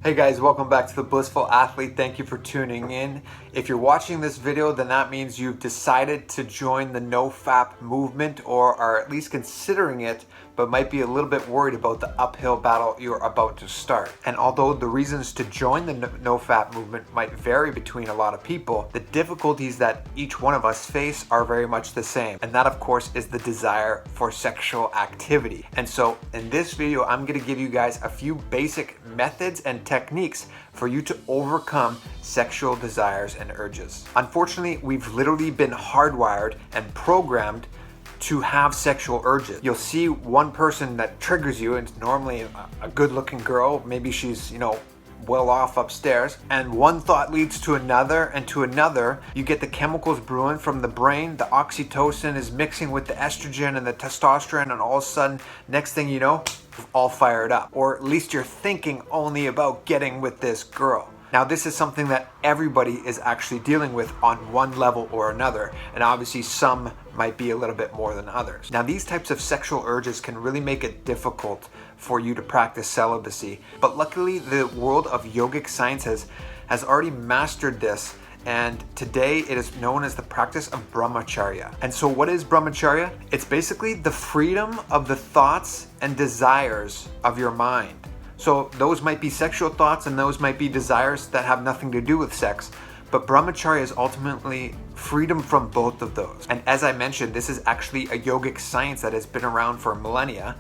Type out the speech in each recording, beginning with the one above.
Hey guys, welcome back to The Blissful Athlete. Thank you for tuning in. If you're watching this video, then that means you've decided to join the NOFAP movement or are at least considering it, but might be a little bit worried about the uphill battle you're about to start. And although the reasons to join the NOFAP movement might vary between a lot of people, the difficulties that each one of us face are very much the same. And that, of course, is the desire for sexual activity. And so in this video, I'm going to give you guys a few basic methods and techniques for you to overcome sexual desires and urges. Unfortunately, we've literally been hardwired and programmed to have sexual urges. You'll see one person that triggers you, and it's normally a good-looking girl. Maybe she's, well off upstairs, and one thought leads to another and to another. You get the chemicals brewing from the brain. The oxytocin is mixing with the estrogen and the testosterone, and all of a sudden, next thing you know, all fired up. Or at least you're thinking only about getting with this girl. Now, this is something that everybody is actually dealing with on one level or another, and obviously some might be a little bit more than others. Now, these types of sexual urges can really make it difficult for you to practice celibacy, but luckily the world of yogic science has already mastered this, and today it is known as the practice of brahmacharya. And so what is brahmacharya? It's basically the freedom of the thoughts and desires of your mind. So those might be sexual thoughts and those might be desires that have nothing to do with sex. But brahmacharya is ultimately freedom from both of those. And as I mentioned, this is actually a yogic science that has been around for millennia.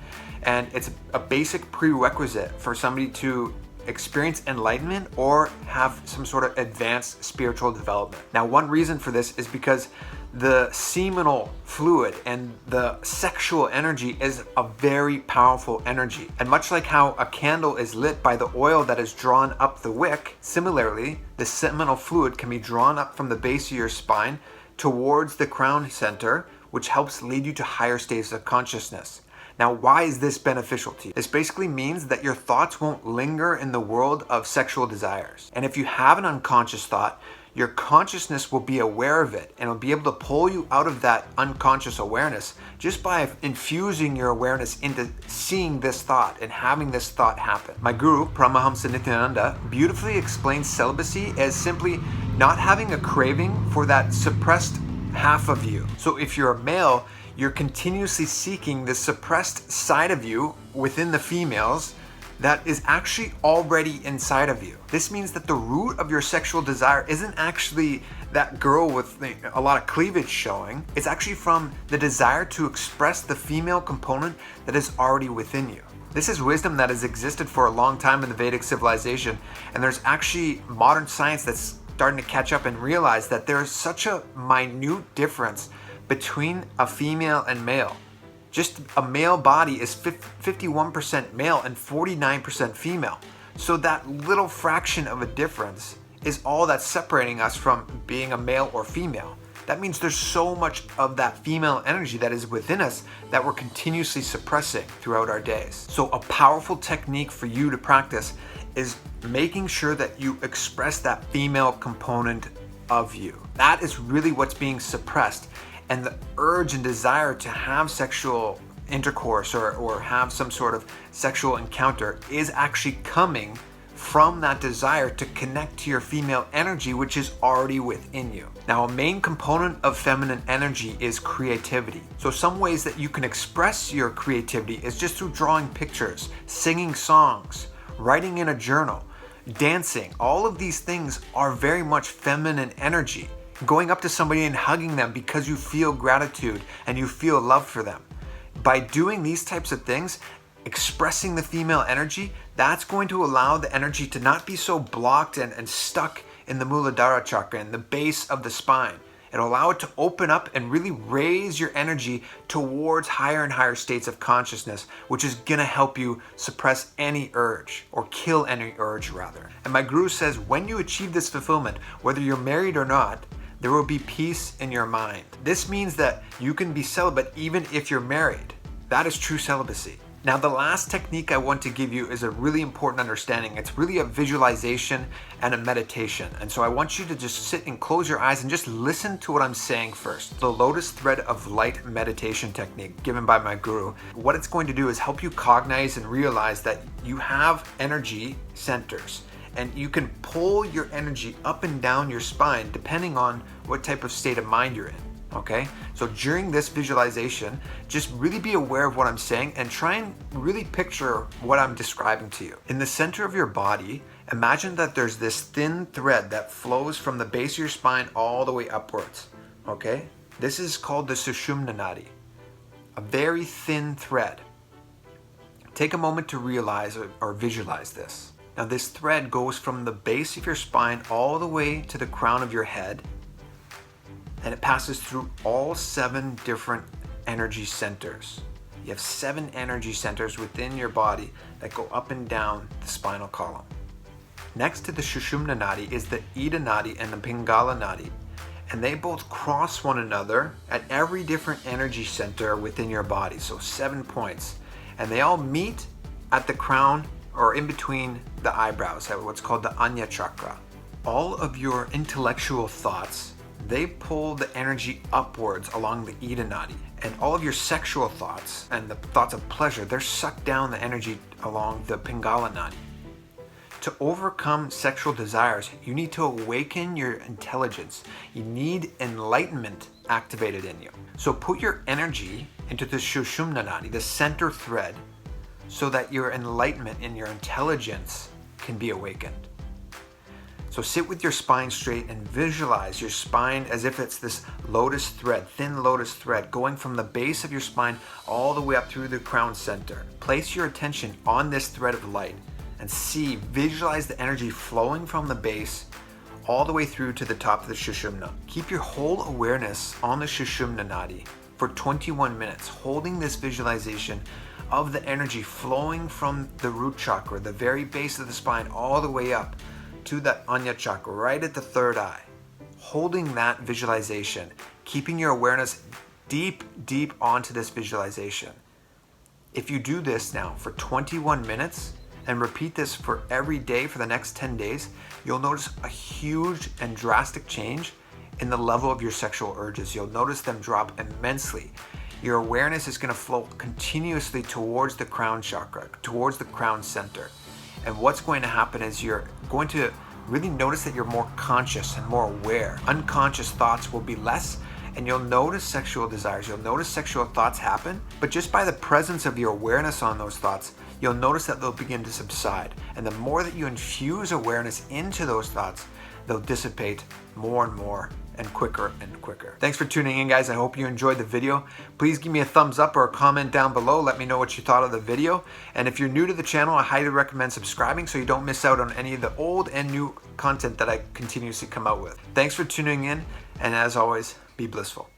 And it's a basic prerequisite for somebody to experience enlightenment or have some sort of advanced spiritual development. Now, one reason for this is because the seminal fluid and the sexual energy is a very powerful energy. And much like how a candle is lit by the oil that is drawn up the wick, similarly, the seminal fluid can be drawn up from the base of your spine towards the crown center, which helps lead you to higher states of consciousness. Now, why is this beneficial to you? This basically means that your thoughts won't linger in the world of sexual desires. And if you have an unconscious thought, your consciousness will be aware of it and will be able to pull you out of that unconscious awareness just by infusing your awareness into seeing this thought and having this thought happen. My guru, Paramahamsa Nityananda, beautifully explains celibacy as simply not having a craving for that suppressed half of you. So if you're a male, you're continuously seeking the suppressed side of you within the females that is actually already inside of you. This means that the root of your sexual desire isn't actually that girl with a lot of cleavage showing. It's actually from the desire to express the female component that is already within you. This is wisdom that has existed for a long time in the Vedic civilization, and there's actually modern science that's starting to catch up and realize that there's such a minute difference between a female and male. Just a male body is 51% male and 49% female. So that little fraction of a difference is all that's separating us from being a male or female. That means there's so much of that female energy that is within us that we're continuously suppressing throughout our days. So a powerful technique for you to practice is making sure that you express that female component of you. That is really what's being suppressed. And the urge and desire to have sexual intercourse or have some sort of sexual encounter is actually coming from that desire to connect to your female energy, which is already within you. Now, a main component of feminine energy is creativity. So some ways that you can express your creativity is just through drawing pictures, singing songs, writing in a journal, dancing. All of these things are very much feminine energy. Going up to somebody and hugging them because you feel gratitude and you feel love for them. By doing these types of things, expressing the female energy, that's going to allow the energy to not be so blocked and stuck in the Muladhara chakra, in the base of the spine. It'll allow it to open up and really raise your energy towards higher and higher states of consciousness, which is going to help you suppress any urge, or kill any urge rather. And my guru says when you achieve this fulfillment, whether you're married or not, there will be peace in your mind. This means that you can be celibate even if you're married. That is true celibacy. Now, the last technique I want to give you is a really important understanding. It's really a visualization and a meditation. And so I want you to just sit and close your eyes and just listen to what I'm saying first. The Lotus Thread of Light meditation technique given by my guru. What it's going to do is help you cognize and realize that you have energy centers. And you can pull your energy up and down your spine depending on what type of state of mind you're in. Okay, so during this visualization, just really be aware of what I'm saying and try and really picture what I'm describing to you. In the center of your body, imagine that there's this thin thread that flows from the base of your spine all the way upwards. Okay, this is called the Sushumna Nadi, a very thin thread. Take a moment to realize or visualize this. Now this thread goes from the base of your spine all the way to the crown of your head, and it passes through all 7 different energy centers. You have 7 energy centers within your body that go up and down the spinal column. Next to the Sushumna Nadi is the Ida Nadi and the Pingala Nadi, and they both cross one another at every different energy center within your body, so 7 points. And they all meet at the crown or in between the eyebrows, at what's called the Anya Chakra. All of your intellectual thoughts, they pull the energy upwards along the Ida Nadi. And all of your sexual thoughts and the thoughts of pleasure, they're sucked down the energy along the Pingala Nadi. To overcome sexual desires, you need to awaken your intelligence. You need enlightenment activated in you. So put your energy into the Sushumna Nadi, the center thread, so that your enlightenment and your intelligence can be awakened. So sit with your spine straight and visualize your spine as if it's this lotus thread, thin lotus thread, going from the base of your spine all the way up through the crown center. Place your attention on this thread of light and visualize the energy flowing from the base all the way through to the top of the Sushumna. Keep your whole awareness on the Sushumna Nadi for 21 minutes, holding this visualization of the energy flowing from the root chakra, the very base of the spine, all the way up to the Anya Chakra, right at the third eye. Holding that visualization, keeping your awareness deep onto this visualization. If you do this now for 21 minutes and repeat this for every day for the next 10 days, you'll notice a huge and drastic change in the level of your sexual urges. You'll notice them drop immensely. Your awareness is going to flow continuously towards the crown chakra, towards the crown center. And what's going to happen is you're going to really notice that you're more conscious and more aware. Unconscious thoughts will be less, and you'll notice sexual desires. You'll notice sexual thoughts happen, but just by the presence of your awareness on those thoughts, you'll notice that they'll begin to subside. And the more that you infuse awareness into those thoughts, they'll dissipate more and more and quicker and quicker. Thanks for tuning in, guys. I hope you enjoyed the video. Please give me a thumbs up or a comment down below. Let me know what you thought of the video. And if you're new to the channel, I highly recommend subscribing so you don't miss out on any of the old and new content that I continuously come out with. Thanks for tuning in, and as always, be blissful.